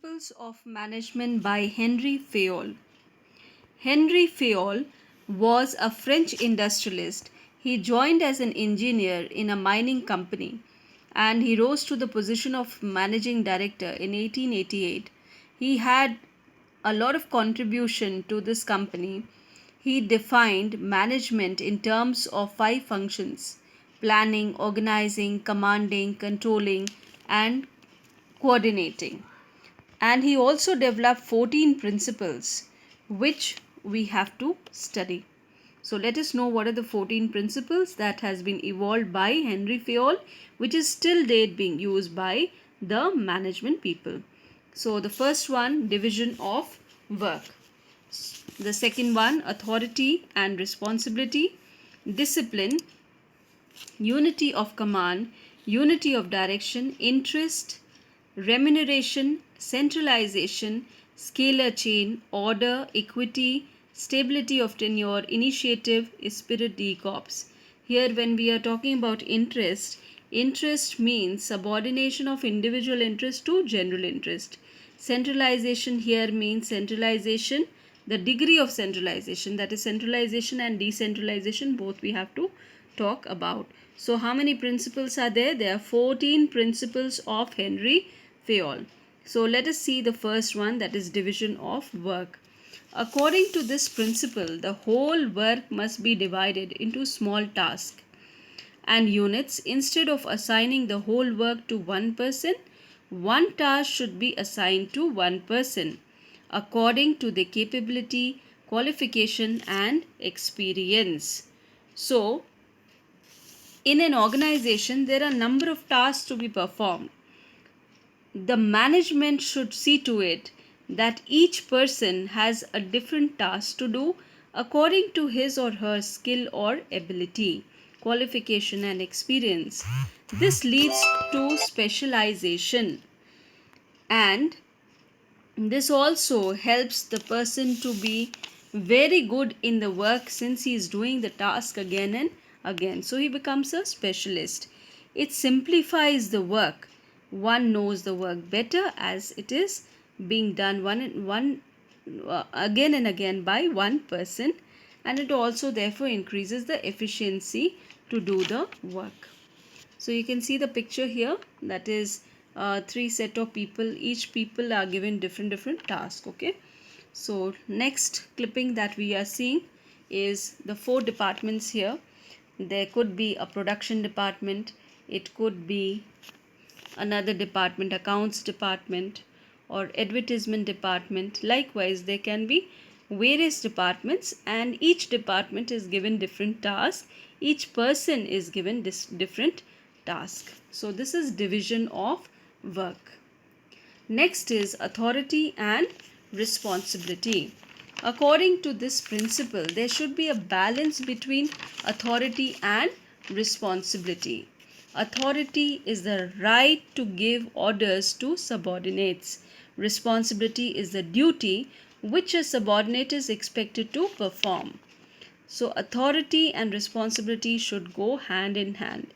Principles of Management by Henry Fayol. Henry Fayol was a French industrialist. He joined as an engineer in a mining company and he rose to the position of managing director in 1888. He had a lot of contribution to this company. He defined management in terms of five functions: planning, organizing, commanding, controlling, and coordinating. And he also developed 14 principles which we have to study. So let us know what are the 14 principles that has been evolved by Henry Fayol, which is still date being used by the management people. So the first one, division of work. The second one, authority and responsibility, discipline, unity of command, unity of direction, interest, remuneration, centralization, scalar chain, order, equity, stability of tenure, initiative, spirit de corps. Here, when we are talking about interest, interest means subordination of individual interest to general interest. Centralization here means centralization, the degree of centralization, that is centralization and decentralization, both we have to talk about. So how many principles are there? There are 14 principles of Henry Fayol. So let us see the first one, that is division of work. According to this principle, the whole work must be divided into small tasks and units. Instead of assigning the whole work to one person, one task should be assigned to one person according to the capability, qualification, and experience. So, in an organization, there are a number of tasks to be performed. The management should see to it that each person has a different task to do according to his or her skill or ability, qualification, and experience. This leads to specialization, and this also helps the person to be very good in the work since he is doing the task again and again. So he becomes a specialist. It simplifies the work. One knows the work better as it is being done again and again by one person, and it also therefore increases the efficiency to do the work. So you can see the picture here, that is three set of people. Each people are given different tasks. Okay, so next clipping that we are seeing is the four departments here. There could be a production department, it could be another department, accounts department, or advertisement department. Likewise, there can be various departments, and each department is given different tasks. Each person is given this different task. So this is division of work. Next is authority and responsibility. According to this principle, there should be a balance between authority and responsibility. Authority is the right to give orders to subordinates. Responsibility is the duty which a subordinate is expected to perform. So, authority and responsibility should go hand in hand.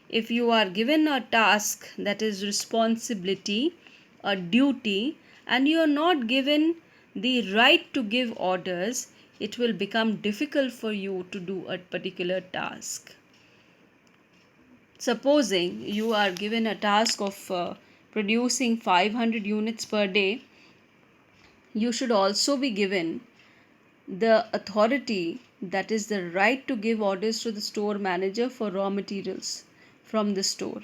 If you are given a task, that is responsibility, a duty, and you are not given the right to give orders, it will become difficult for you to do a particular task. Supposing you are given a task of producing 500 units per day, you should also be given the authority, that is the right to give orders to the store manager for raw materials from the store.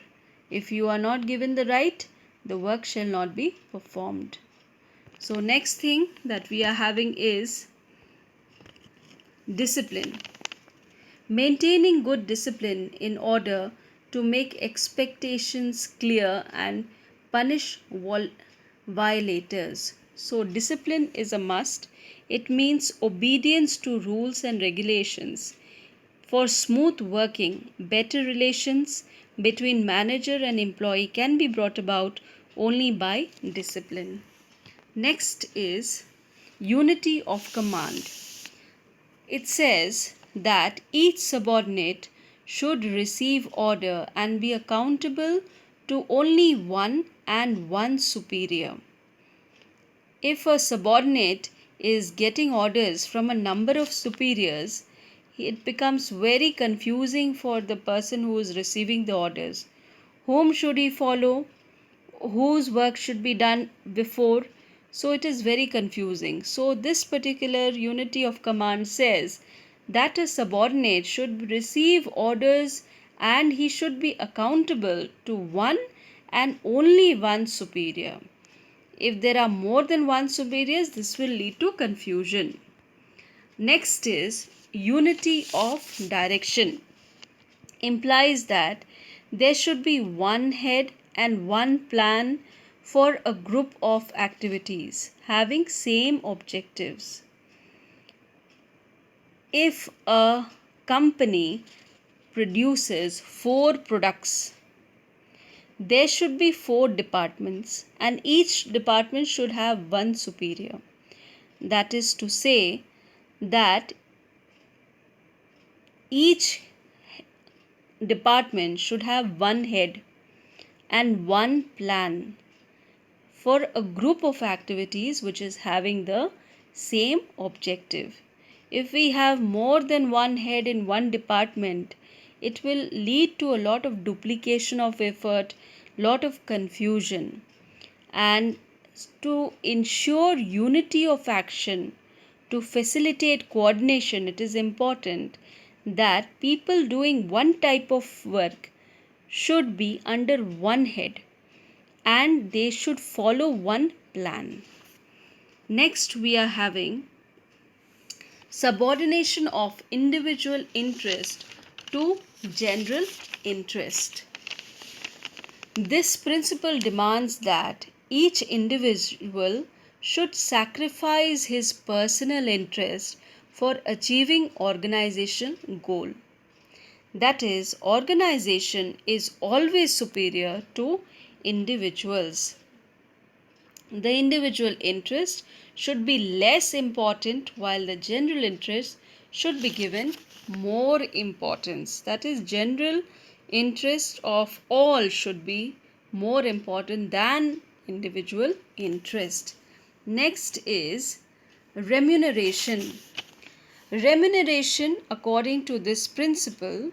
If you are not given the right, the work shall not be performed. So next thing that we are having is discipline. Maintaining good discipline in order to make expectations clear and punish violators. So discipline is a must. It means obedience to rules and regulations. For smooth working, better relations between manager and employee can be brought about only by discipline. Next is unity of command. It says that each subordinate should receive order and be accountable to only one and one superior. If a subordinate is getting orders from a number of superiors, it becomes very confusing for the person who is receiving the orders. Whom should he follow? Whose work should be done before? So it is very confusing. So this particular unity of command says that a subordinate should receive orders and he should be accountable to one and only one superior. If there are more than one superiors, this will lead to confusion. Next is unity of direction. Implies that there should be one head and one plan for a group of activities having same objectives. If a company produces 4 products, there should be 4 departments and each department should have one superior. That is to say that each department should have one head and one plan for a group of activities which is having the same objective. If we have more than one head in one department, it will lead to a lot of duplication of effort, lot of confusion. And to ensure unity of action, to facilitate coordination, it is important that people doing one type of work should be under one head and they should follow one plan. Next, we are having subordination of individual interest to general interest. This principle demands that each individual should sacrifice his personal interest for achieving organization goal. That is, organization is always superior to individuals. The individual interest should be less important while the general interest should be given more importance. That is, general interest of all should be more important than individual interest. Next is remuneration. Remuneration, according to this principle,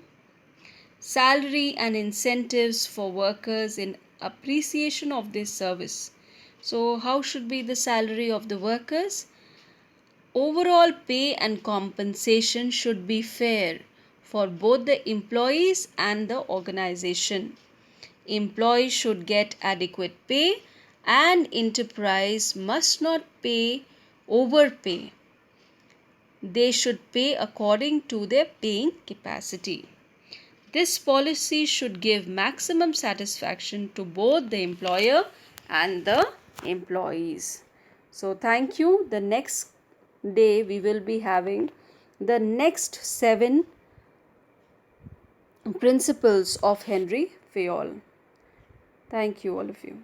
salary and incentives for workers in appreciation of their service. So, how should be the salary of the workers? Overall pay and compensation should be fair for both the employees and the organization. Employees should get adequate pay and enterprise must not overpay. They should pay according to their paying capacity. This policy should give maximum satisfaction to both the employer and the employees. So thank you. The next day we will be having the next 7 principles of Henry Fayol. Thank you, all of you.